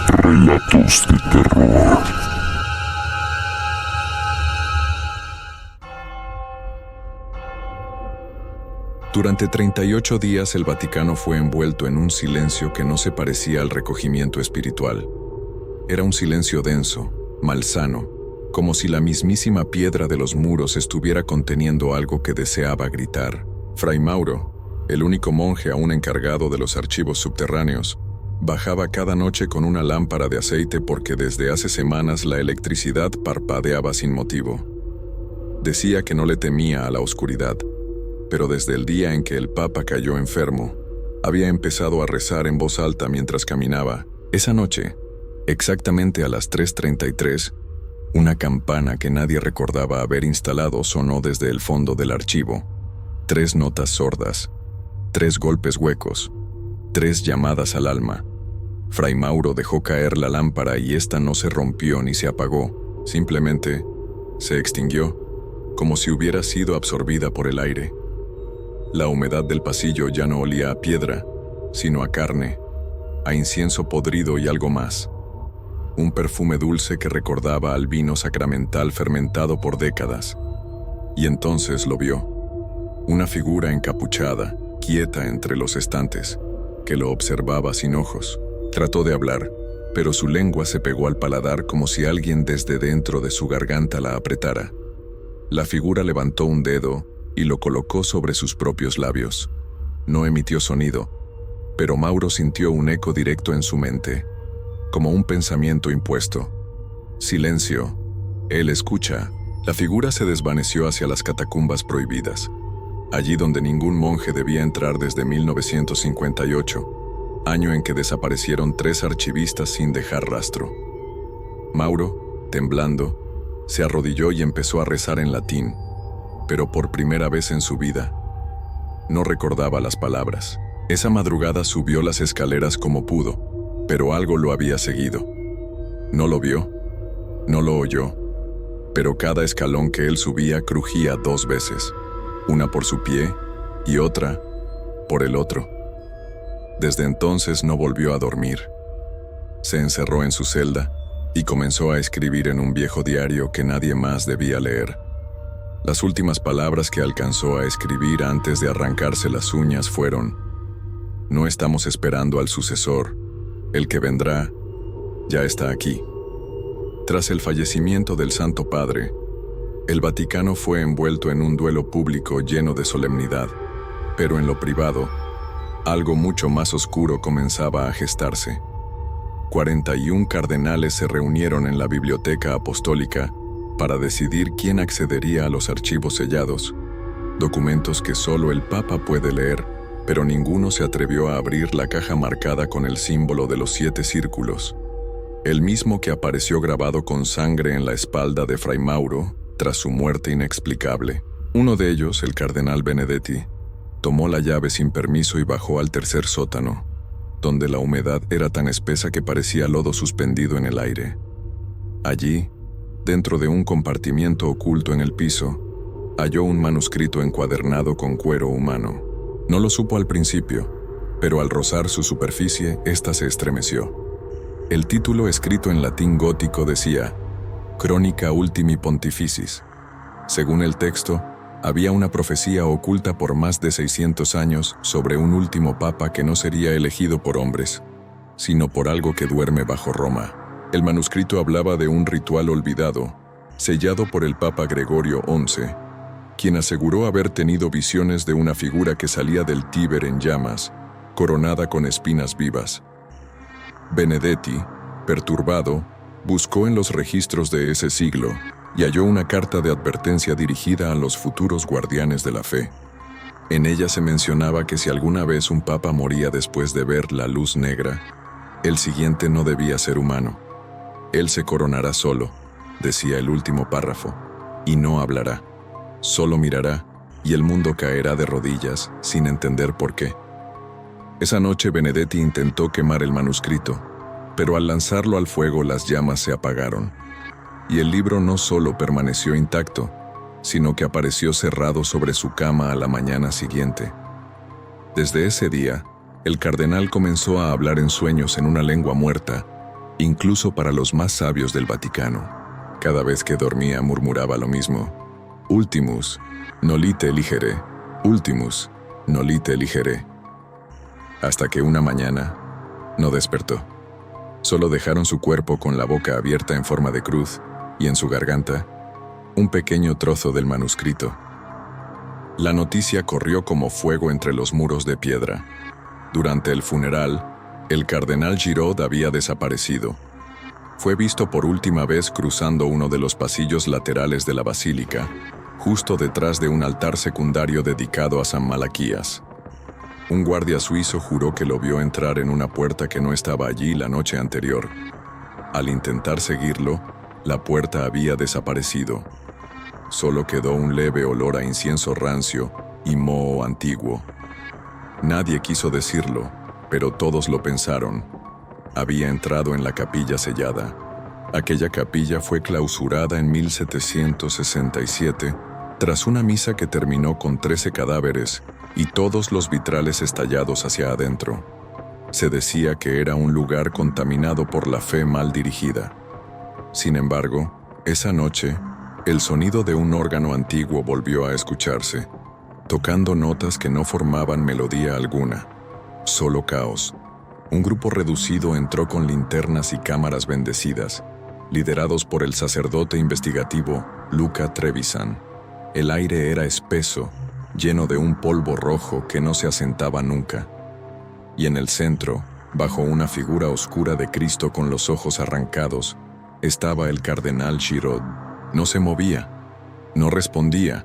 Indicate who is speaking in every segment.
Speaker 1: Relatos de terror.
Speaker 2: Durante 38 días el Vaticano fue envuelto en un silencio que no se parecía al recogimiento espiritual. Era un silencio denso, malsano, como si la mismísima piedra de los muros estuviera conteniendo algo que deseaba gritar. Fray Mauro, el único monje aún encargado de los archivos subterráneos, bajaba cada noche con una lámpara de aceite porque desde hace semanas la electricidad parpadeaba sin motivo. Decía que no le temía a la oscuridad, pero desde el día en que el Papa cayó enfermo, había empezado a rezar en voz alta mientras caminaba. Esa noche, exactamente a las 3:33, una campana que nadie recordaba haber instalado sonó desde el fondo del archivo. 3 notas sordas, 3 golpes huecos, 3 llamadas al alma. Fray Mauro dejó caer la lámpara y ésta no se rompió ni se apagó, simplemente se extinguió, como si hubiera sido absorbida por el aire. La humedad del pasillo ya no olía a piedra, sino a carne, a incienso podrido y algo más. Un perfume dulce que recordaba al vino sacramental fermentado por décadas. Y entonces lo vio. Una figura encapuchada, quieta entre los estantes, que lo observaba sin ojos. Trató de hablar, pero su lengua se pegó al paladar como si alguien desde dentro de su garganta la apretara. La figura levantó un dedo y lo colocó sobre sus propios labios. No emitió sonido, pero Mauro sintió un eco directo en su mente, como un pensamiento impuesto. Silencio. Él escucha. La figura se desvaneció hacia las catacumbas prohibidas, allí donde ningún monje debía entrar desde 1958, año en que desaparecieron 3 archivistas sin dejar rastro. Mauro, temblando, se arrodilló y empezó a rezar en latín, pero por primera vez en su vida, no recordaba las palabras. Esa madrugada subió las escaleras como pudo, pero algo lo había seguido. No lo vio, no lo oyó, pero cada escalón que él subía crujía 2 veces, una por su pie y otra por el otro. Desde entonces no volvió a dormir. Se encerró en su celda y comenzó a escribir en un viejo diario que nadie más debía leer. Las últimas palabras que alcanzó a escribir antes de arrancarse las uñas fueron: no estamos esperando al sucesor, el que vendrá ya está aquí. Tras el fallecimiento del Santo Padre, el Vaticano fue envuelto en un duelo público lleno de solemnidad, pero en lo privado, algo mucho más oscuro comenzaba a gestarse. 41 cardenales se reunieron en la Biblioteca Apostólica para decidir quién accedería a los archivos sellados, documentos que solo el Papa puede leer, pero ninguno se atrevió a abrir la caja marcada con el símbolo de los 7 círculos, el mismo que apareció grabado con sangre en la espalda de Fray Mauro tras su muerte inexplicable. Uno de ellos, el cardenal Benedetti, tomó la llave sin permiso y bajó al 3er sótano, donde la humedad era tan espesa que parecía lodo suspendido en el aire. Allí, dentro de un compartimiento oculto en el piso, halló un manuscrito encuadernado con cuero humano. No lo supo al principio, pero al rozar su superficie, ésta se estremeció. El título, escrito en latín gótico, decía: Chronica Ultimi Pontificis. Según el texto, había una profecía oculta por más de 600 años sobre un último papa que no sería elegido por hombres, sino por algo que duerme bajo Roma. El manuscrito hablaba de un ritual olvidado, sellado por el Papa Gregorio XI, quien aseguró haber tenido visiones de una figura que salía del Tíber en llamas, coronada con espinas vivas. Benedetti, perturbado, buscó en los registros de ese siglo y halló una carta de advertencia dirigida a los futuros guardianes de la fe. En ella se mencionaba que si alguna vez un papa moría después de ver la luz negra, el siguiente no debía ser humano. Él se coronará solo, decía el último párrafo, y no hablará. Solo mirará, y el mundo caerá de rodillas, sin entender por qué. Esa noche Benedetti intentó quemar el manuscrito, pero al lanzarlo al fuego las llamas se apagaron, y el libro no solo permaneció intacto, sino que apareció cerrado sobre su cama a la mañana siguiente. Desde ese día, el cardenal comenzó a hablar en sueños en una lengua muerta, incluso para los más sabios del Vaticano. Cada vez que dormía murmuraba lo mismo: Ultimus, nolite eligere, Ultimus, nolite eligere. Hasta que una mañana no despertó. Solo dejaron su cuerpo con la boca abierta en forma de cruz y en su garganta un pequeño trozo del manuscrito. La noticia corrió como fuego entre los muros de piedra. Durante el funeral, el cardenal Giraud había desaparecido. Fue visto por última vez cruzando uno de los pasillos laterales de la basílica, justo detrás de un altar secundario dedicado a San Malaquías. Un guardia suizo juró que lo vio entrar en una puerta que no estaba allí la noche anterior. Al intentar seguirlo, la puerta había desaparecido. Solo quedó un leve olor a incienso rancio y moho antiguo. Nadie quiso decirlo, pero todos lo pensaron. Había entrado en la capilla sellada. Aquella capilla fue clausurada en 1767, tras una misa que terminó con 13 cadáveres y todos los vitrales estallados hacia adentro. Se decía que era un lugar contaminado por la fe mal dirigida. Sin embargo, esa noche, el sonido de un órgano antiguo volvió a escucharse, tocando notas que no formaban melodía alguna, solo caos. Un grupo reducido entró con linternas y cámaras bendecidas, liderados por el sacerdote investigativo Luca Trevisan. El aire era espeso, lleno de un polvo rojo que no se asentaba nunca. Y en el centro, bajo una figura oscura de Cristo con los ojos arrancados, estaba el cardenal Giraud. No se movía, no respondía,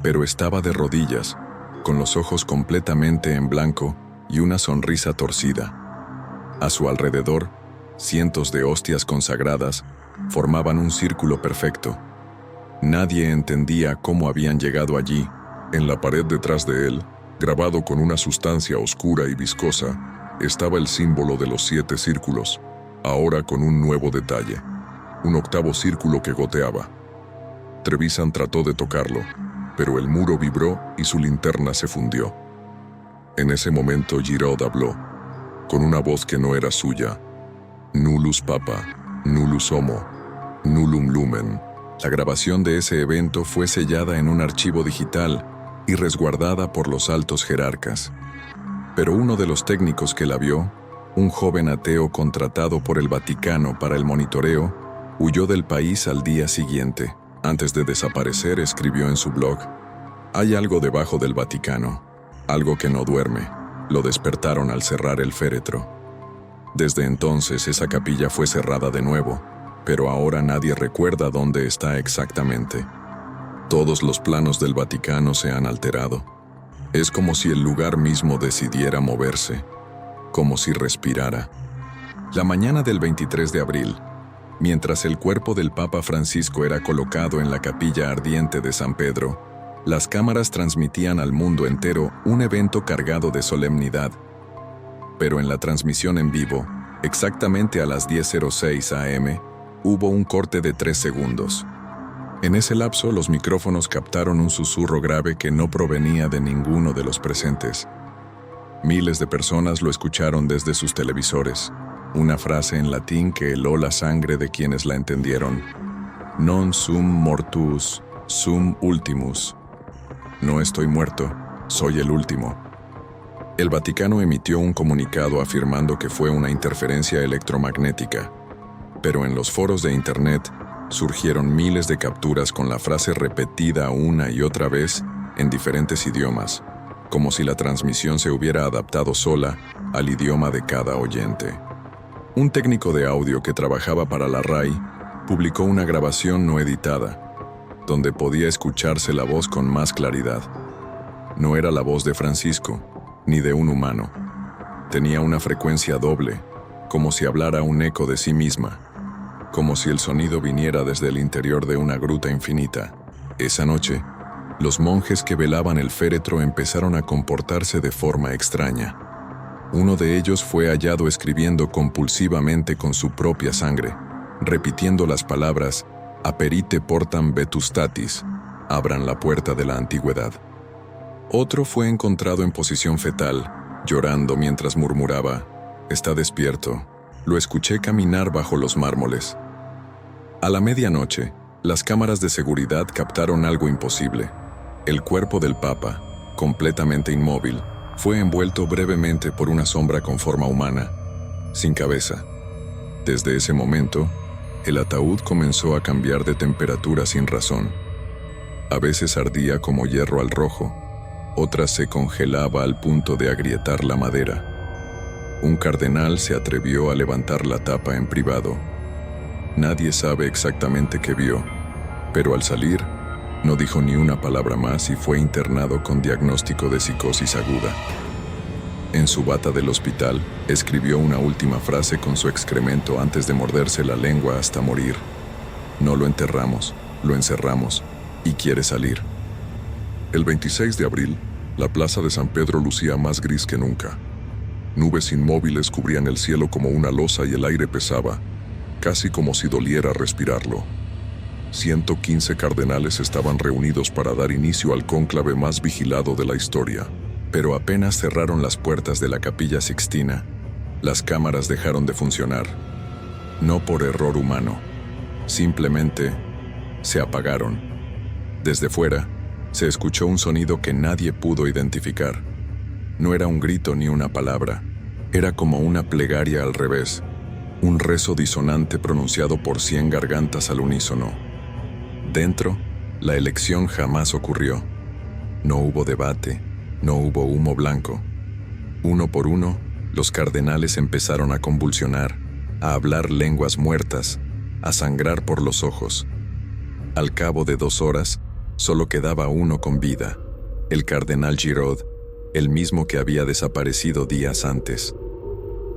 Speaker 2: pero estaba de rodillas, con los ojos completamente en blanco y una sonrisa torcida. A su alrededor, cientos de hostias consagradas formaban un círculo perfecto. Nadie entendía cómo habían llegado allí. En la pared detrás de él, grabado con una sustancia oscura y viscosa, estaba el símbolo de los 7 círculos, ahora con un nuevo detalle: un octavo círculo que goteaba. Trevisan trató de tocarlo, pero el muro vibró y su linterna se fundió. En ese momento Giraud habló, con una voz que no era suya: Nullus Papa, nullus homo, nullum lumen. La grabación de ese evento fue sellada en un archivo digital y resguardada por los altos jerarcas. Pero uno de los técnicos que la vio, un joven ateo contratado por el Vaticano para el monitoreo, huyó del país al día siguiente. Antes de desaparecer, escribió en su blog: «Hay algo debajo del Vaticano, algo que no duerme. Lo despertaron al cerrar el féretro». Desde entonces, esa capilla fue cerrada de nuevo, pero ahora nadie recuerda dónde está exactamente. Todos los planos del Vaticano se han alterado. Es como si el lugar mismo decidiera moverse, como si respirara. La mañana del 23 de abril, mientras el cuerpo del Papa Francisco era colocado en la capilla ardiente de San Pedro, las cámaras transmitían al mundo entero un evento cargado de solemnidad. Pero en la transmisión en vivo, exactamente a las 10:06 am, hubo un corte de 3 segundos. En ese lapso, los micrófonos captaron un susurro grave que no provenía de ninguno de los presentes. Miles de personas lo escucharon desde sus televisores. Una frase en latín que heló la sangre de quienes la entendieron: Non sum mortus, sum ultimus. No estoy muerto, soy el último. El Vaticano emitió un comunicado afirmando que fue una interferencia electromagnética, pero en los foros de Internet surgieron miles de capturas con la frase repetida una y otra vez en diferentes idiomas, como si la transmisión se hubiera adaptado sola al idioma de cada oyente. Un técnico de audio que trabajaba para la RAI publicó una grabación no editada, donde podía escucharse la voz con más claridad. No era la voz de Francisco, ni de un humano. Tenía una frecuencia doble, como si hablara un eco de sí misma, como si el sonido viniera desde el interior de una gruta infinita. Esa noche, los monjes que velaban el féretro empezaron a comportarse de forma extraña. Uno de ellos fue hallado escribiendo compulsivamente con su propia sangre, repitiendo las palabras «Aperite portam vetustatis», «Abran la puerta de la antigüedad». Otro fue encontrado en posición fetal, llorando mientras murmuraba «Está despierto, Lo escuché caminar bajo los mármoles. A la medianoche, las cámaras de seguridad captaron algo imposible. El cuerpo del Papa, completamente inmóvil, fue envuelto brevemente por una sombra con forma humana, sin cabeza. Desde ese momento, el ataúd comenzó a cambiar de temperatura sin razón. A veces ardía como hierro al rojo, otras se congelaba al punto de agrietar la madera. Un cardenal se atrevió a levantar la tapa en privado. Nadie sabe exactamente qué vio, pero al salir, no dijo ni una palabra más y fue internado con diagnóstico de psicosis aguda. En su bata del hospital, escribió una última frase con su excremento antes de morderse la lengua hasta morir. No lo enterramos, lo encerramos, y quiere salir. El 26 de abril, la plaza de San Pedro lucía más gris que nunca. Nubes inmóviles cubrían el cielo como una losa y el aire pesaba, casi como si doliera respirarlo. 115 cardenales estaban reunidos para dar inicio al cónclave más vigilado de la historia. Pero apenas cerraron las puertas de la Capilla Sixtina, las cámaras dejaron de funcionar. No por error humano, simplemente se apagaron. Desde fuera, se escuchó un sonido que nadie pudo identificar. No era un grito ni una palabra, era como una plegaria al revés, un rezo disonante pronunciado por 100 gargantas al unísono. Dentro, la elección jamás ocurrió. No hubo debate, no hubo humo blanco. Uno por uno, los cardenales empezaron a convulsionar, a hablar lenguas muertas, a sangrar por los ojos. Al cabo de 2 horas, solo quedaba uno con vida, el cardenal Giraud, el mismo que había desaparecido días antes.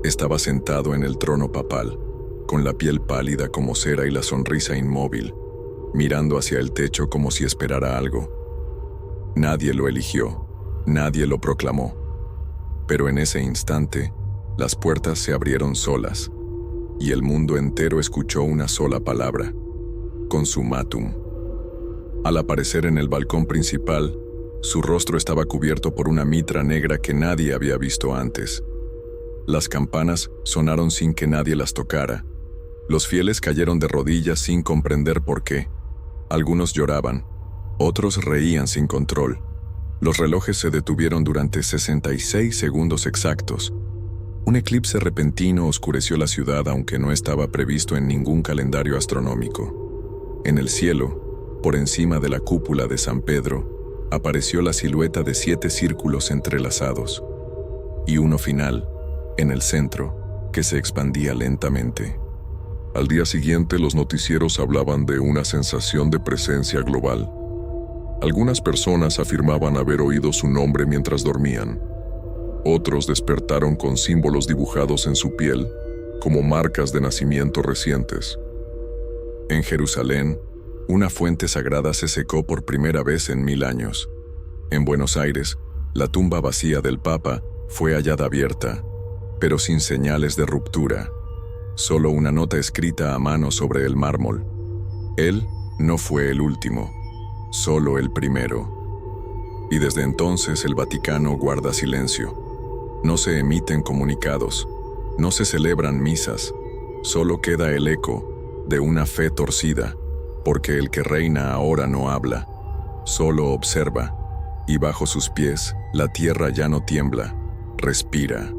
Speaker 2: Estaba sentado en el trono papal, con la piel pálida como cera y la sonrisa inmóvil, mirando hacia el techo como si esperara algo. Nadie lo eligió, nadie lo proclamó. Pero en ese instante, las puertas se abrieron solas, y el mundo entero escuchó una sola palabra: consumatum. Al aparecer en el balcón principal, su rostro estaba cubierto por una mitra negra que nadie había visto antes. Las campanas sonaron sin que nadie las tocara. Los fieles cayeron de rodillas sin comprender por qué. Algunos lloraban, otros reían sin control. Los relojes se detuvieron durante 66 segundos exactos. Un eclipse repentino oscureció la ciudad, aunque no estaba previsto en ningún calendario astronómico. En el cielo, por encima de la cúpula de San Pedro, apareció la silueta de 7 círculos entrelazados, y uno final, en el centro, que se expandía lentamente. Al día siguiente, los noticieros hablaban de una sensación de presencia global. Algunas personas afirmaban haber oído su nombre mientras dormían. Otros despertaron con símbolos dibujados en su piel, como marcas de nacimiento recientes. En Jerusalén, una fuente sagrada se secó por primera vez en 1000 años. En Buenos Aires, la tumba vacía del Papa fue hallada abierta, pero sin señales de ruptura. Solo una nota escrita a mano sobre el mármol. Él no fue el último, solo el primero. Y desde entonces el Vaticano guarda silencio. No se emiten comunicados, no se celebran misas, solo queda el eco de una fe torcida, porque el que reina ahora no habla, solo observa, y bajo sus pies la tierra ya no tiembla, respira.